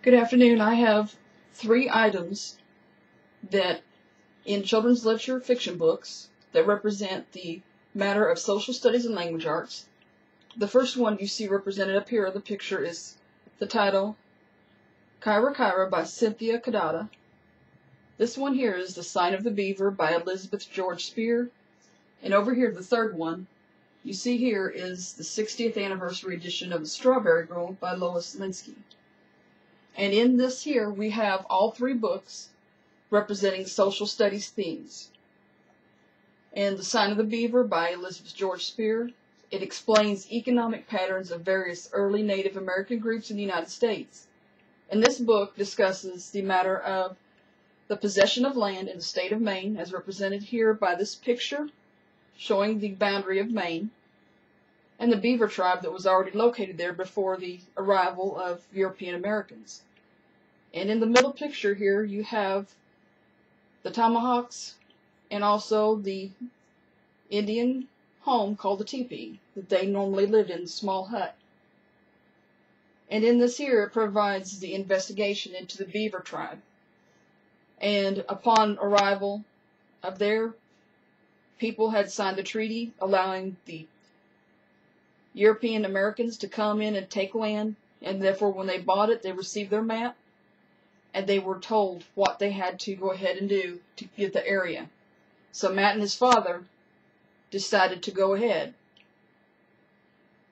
Good afternoon. I have 3 items that in children's literature fiction books that represent the matter of social studies and language arts. The first one you see represented up here in the picture is the title Kyra Kyra by Cynthia Kadada. This one here is The Sign of the Beaver by Elizabeth George Spear. And over here, the third one you see here is the 60th anniversary edition of The Strawberry Girl by Lois Linsky. And in this here, we have all 3 books representing social studies themes. In The Sign of the Beaver by Elizabeth George Spear, it explains economic patterns of various early Native American groups in the United States. And this book discusses the matter of the possession of land in the state of Maine, as represented here by this picture, showing the boundary of Maine, and the Beaver tribe that was already located there before the arrival of European Americans. And in the middle picture here, you have the tomahawks and also the Indian home called the teepee that they normally lived in, a small hut. And in this here, it provides the investigation into the Beaver tribe. And upon arrival of there, people had signed a treaty allowing the European Americans to come in and take land, and therefore when they bought it, they received their map, and they were told what they had to go ahead and do to get the area. So Matt and his father decided to go ahead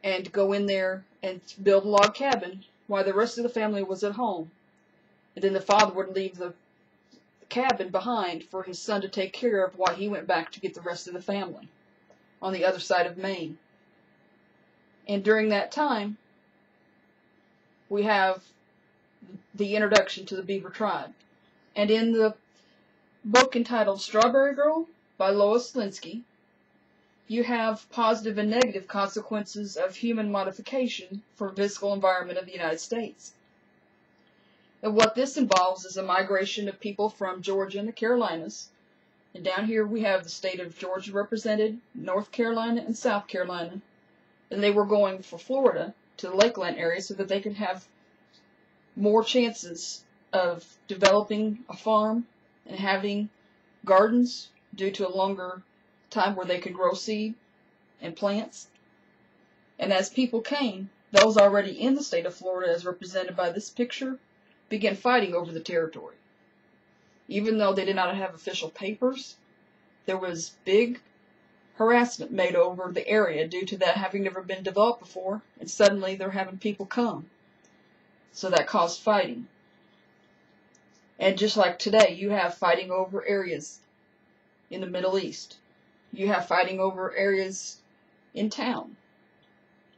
and go in there and build a log cabin while the rest of the family was at home. And then the father would leave the cabin behind for his son to take care of while he went back to get the rest of the family on the other side of Maine. And during that time, we have the introduction to the Beaver tribe. And in the book entitled Strawberry Girl by Lois Linsky, you have positive and negative consequences of human modification for the physical environment of the United States. And what this involves is a migration of people from Georgia and the Carolinas. And down here we have the state of Georgia represented, North Carolina and South Carolina. And they were going for Florida to the Lakeland area so that they could have more chances of developing a farm and having gardens due to a longer time where they could grow seed and plants. And as people came, those already in the state of Florida, as represented by this picture, began fighting over the territory. Even though they did not have official papers, there was big harassment made over the area due to that having never been developed before, and suddenly they're having people come. So that caused fighting. And just like today, you have fighting over areas in the Middle East. You have fighting over areas in town.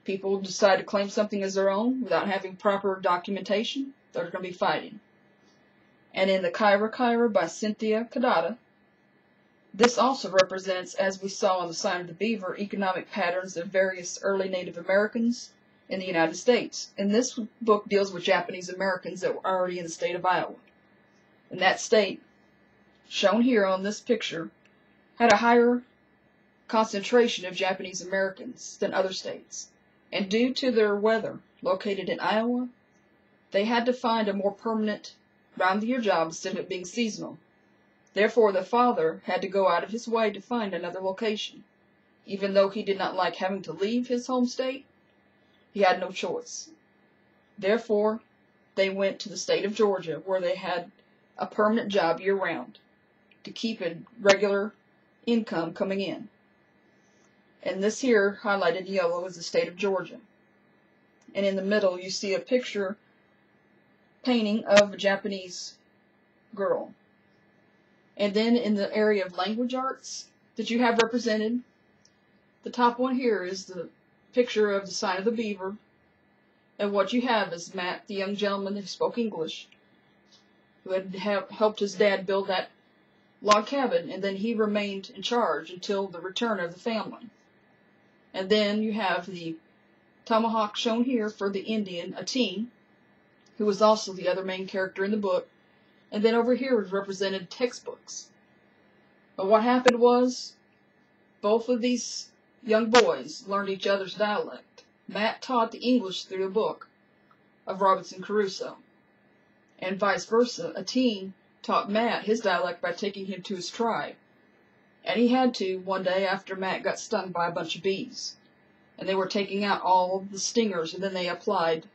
People decide to claim something as their own without having proper documentation. They're going to be fighting. And in the Kyra Kyra by Cynthia Kadada, this also represents, as we saw on the Sign of the Beaver, economic patterns of various early Native Americans in the United States. And this book deals with Japanese Americans that were already in the state of Iowa. And that state, shown here on this picture, had a higher concentration of Japanese Americans than other states. And due to their weather, located in Iowa, they had to find a more permanent, round-the-year job instead of it being seasonal. Therefore, the father had to go out of his way to find another location. Even though he did not like having to leave his home state, he had no choice. Therefore, they went to the state of Georgia, where they had a permanent job year-round to keep a regular income coming in. And this here, highlighted in yellow, is the state of Georgia. And in the middle, you see a picture painting of a Japanese girl. And then in the area of language arts that you have represented, the top one here is the picture of the Sign of the Beaver. And what you have is Matt, the young gentleman who spoke English, who had helped his dad build that log cabin, and then he remained in charge until the return of the family. And then you have the tomahawk shown here for the Indian, a teen, who was also the other main character in the book. And then over here was represented textbooks. But what happened was, both of these young boys learned each other's dialect. Matt taught the English through a book of Robinson Crusoe. and vice versa. A teen taught Matt his dialect by taking him to his tribe. And he had to one day after Matt got stung by a bunch of bees. And they were taking out all the stingers, and then they applied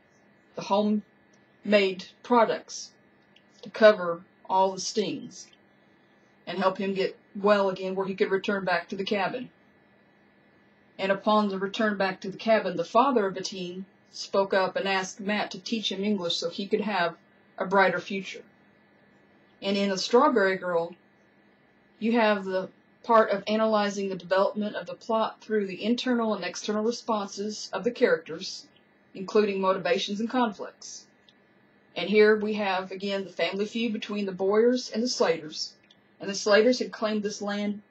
the homemade products to cover all the stings and help him get well again where he could return back to the cabin. And upon the return back to the cabin, the father of the teen spoke up and asked Matt to teach him English so he could have a brighter future. And in The Strawberry Girl, you have the part of analyzing the development of the plot through the internal and external responses of the characters, including motivations and conflicts. And here we have, again, the family feud between the Boyers and the Slaters. And the Slaters had claimed this land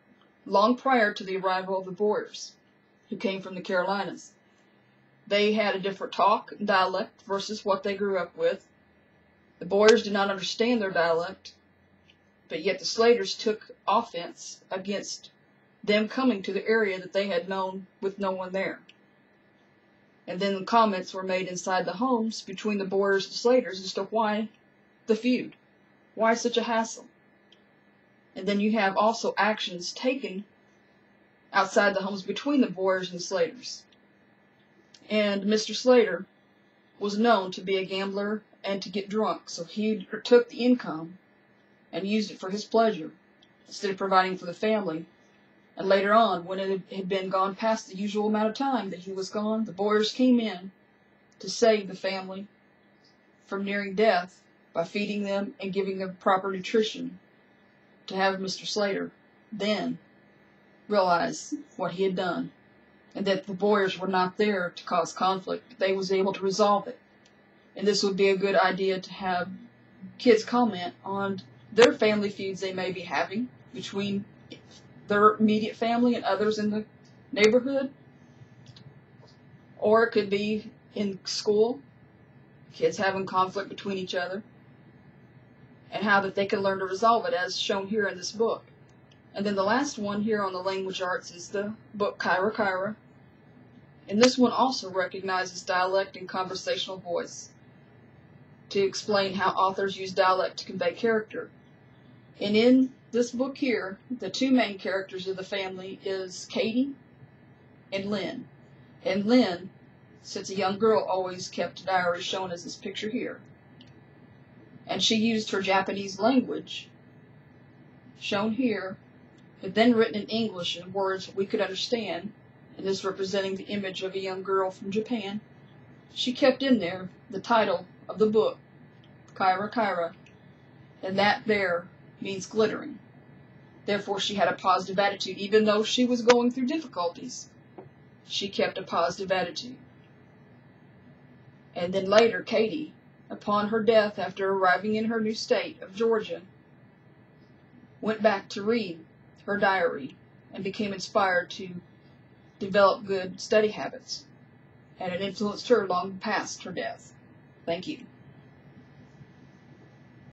long prior to the arrival of the Boyers, who came from the Carolinas. They had a different talk and dialect versus what they grew up with. The Boyers did not understand their dialect, but yet the Slaters took offense against them coming to the area that they had known with no one there. And then the comments were made inside the homes between the Boyers and Slaters as to why the feud. Why such a hassle? And then you have also actions taken outside the homes between the Boyers and Slaters. And Mr. Slater was known to be a gambler and to get drunk, so he took the income and used it for his pleasure instead of providing for the family. And later on, when it had been gone past the usual amount of time that he was gone, the Boyers came in to save the family from nearing death by feeding them and giving them proper nutrition to have Mr. Slater then realize what he had done, and that the Boyers were not there to cause conflict. They was able to resolve it. And this would be a good idea to have kids comment on their family feuds they may be having between their immediate family and others in the neighborhood. Or it could be in school, kids having conflict between each other, and how that they can learn to resolve it, as shown here in this book. And then the last one here on the language arts is the book Kyra Kyra. And this one also recognizes dialect and conversational voice to explain how authors use dialect to convey character. And in this book here, the two main characters of the family is Katie and Lynn. And Lynn, since a young girl, always kept a diary, shown as this picture here. And she used her Japanese language, shown here, but then written in English in words we could understand, and this representing the image of a young girl from Japan. She kept in there the title of the book, Kyra Kyra, and that there means glittering. Therefore, she had a positive attitude. Even though she was going through difficulties, she kept a positive attitude. And then later, Katie, upon her death after arriving in her new state of Georgia, went back to read her diary and became inspired to develop good study habits. And it influenced her long past her death. Thank you.